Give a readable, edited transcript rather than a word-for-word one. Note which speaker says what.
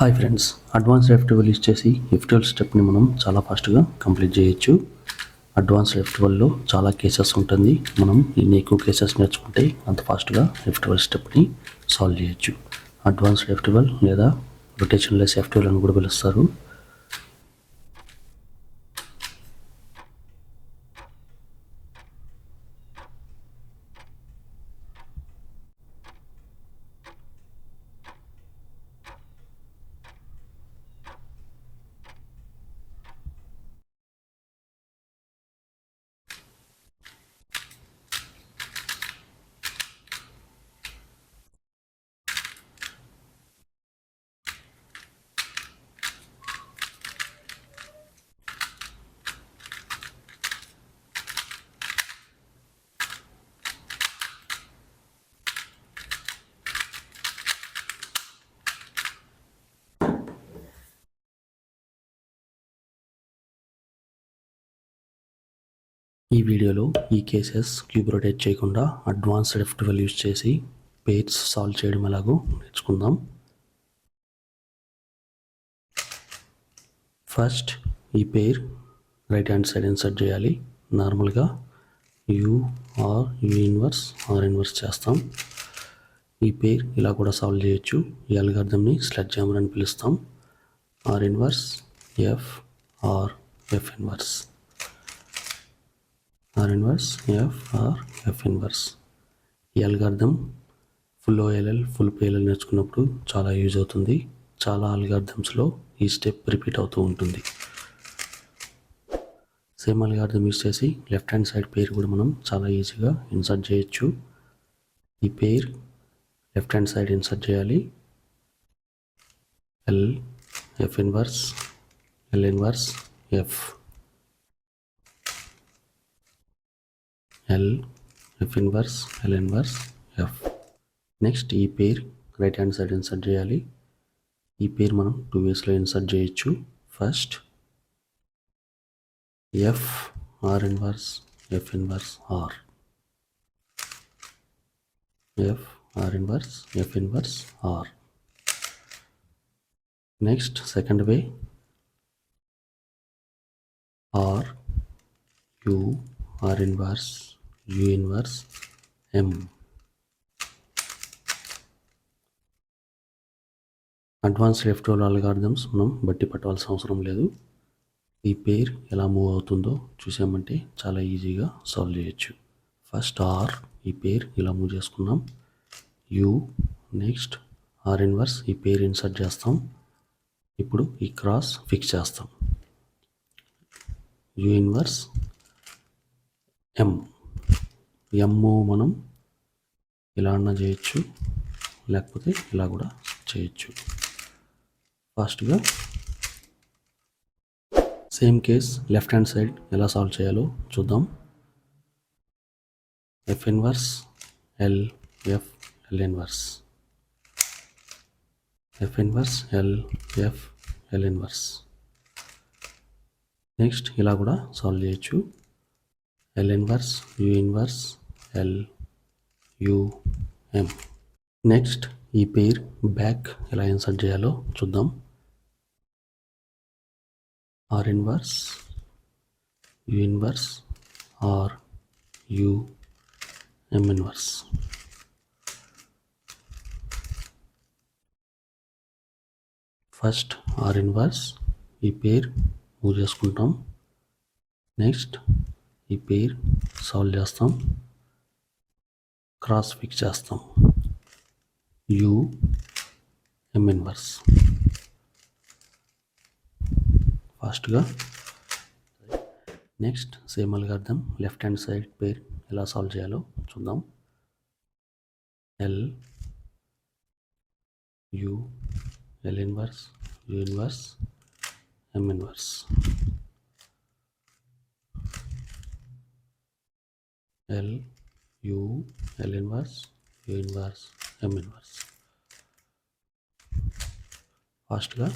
Speaker 1: Hi friends, advanced F2L use చేసి F2L stepney మనం చాలా ఫాస్ట్గా కంప్లీట్ చేయొచ్చు. అడ్వాన్స్డ్ F2Lలో చాలా కేసెస్ ఉంటుంది. మనం ఎన్ని ఎక్కువ కేసెస్ నేర్చుకుంటే అంత ఫాస్ట్గా F2L స్టెప్ని సాల్వ్ చేయొచ్చు. అడ్వాన్స్డ్ F2L లేదా రొటేషన్లెస్ F2L అని కూడా పిలుస్తారు. ఈ వీడియోలో ఈ కేసెస్ క్యూబ్ రొటేట్ చేయకుండా అడ్వాన్స్డ్ F2L యూజ్ చేసి పేర్స్ సాల్వ్ చేయడం ఎలాగో నేర్చుకుందాం. ఫస్ట్ ఈ pair right hand side insert చేయాలి. నార్మల్గా యూ ఇన్వర్స్ ఆర్ ఇన్వర్స్ చేస్తాం. ఈ పేర్ ఇలా కూడా సాల్వ్ చేయొచ్చు. ఈ అల్గారిథంని స్లెడ్జ్ హ్యామర్ అని పిలుస్తాం. R inverse F R F inverse, R inverse F R F inverse. ఈ algorithm full OLL full PLL నేర్చుకున్నప్పుడు చాలా యూజ్ అవుతుంది. చాలా అల్గారిథమ్స్లో ఈ స్టెప్ రిపీట్ అవుతూ ఉంటుంది. సేమ్ అల్గారిథం యూజ్ చేసి లెఫ్ట్ హ్యాండ్ సైడ్ పేర్ కూడా మనం చాలా ఈజీగా ఇన్సర్ట్ చేయొచ్చు. ఈ pair left hand side insert చేయాలి. L F inverse L inverse F, L F inverse L inverse F. Next ఈ pair right hand side insert చేయాలి. ఈ పేర్ మనం 2 వేస్లో ఇన్సర్ట్ చేయొచ్చు. First F R inverse F inverse R, F R inverse F inverse R. Next second way R you are inverse U inverse M. Advanced F2L algorithms మనం బట్టి పట్టవలసిన అవసరం లేదు. ఈ పేర్ ఎలా మూవ్ అవుతుందో చూసామంటే చాలా ఈజీగా సాల్వ్ చేయొచ్చు. ఫస్ట్ ఆర్, ఈ పేర్ ఇలా మూవ్ చేసుకున్నాం. యూ, నెక్స్ట్ ఆర్ ఇన్వర్స్, ఈ పేర్ ఇన్సర్ట్ చేస్తాం. ఇప్పుడు ఈ క్రాస్ ఫిక్స్ చేస్తాం. U inverse M. ఎం మనం ఇలా అన్నా చేయొచ్చు, లేకపోతే ఇలా కూడా చేయొచ్చు. ఫాస్ట్గా same case left hand side ఎలా సాల్వ్ చేయాలో చూద్దాం. F inverse L F L inverse, F inverse L F L inverse. Next ఇలా కూడా సాల్వ్ చేయొచ్చు. L inverse U inverse L U M. Next ఈ పేర్ బ్యాక్ ఎలా ఇన్సర్ట్ చేయాలో చూద్దాం. R inverse U inverse R U M inverse. First are inverse, ఈ pair move చేసుకుంటాం. Next ఈ పేర్ సాల్వ్ చేస్తాం, క్రాస్ ఫిక్స్ చేస్తాం. U M inverse. ఫాస్ట్గా next same algorithm left hand side pair ఎలా సాల్వ్ చేయాలో చూద్దాం. L U L inverse U inverse M inverse. L U L inverse U inverse M inverse. ఫాస్ట్గా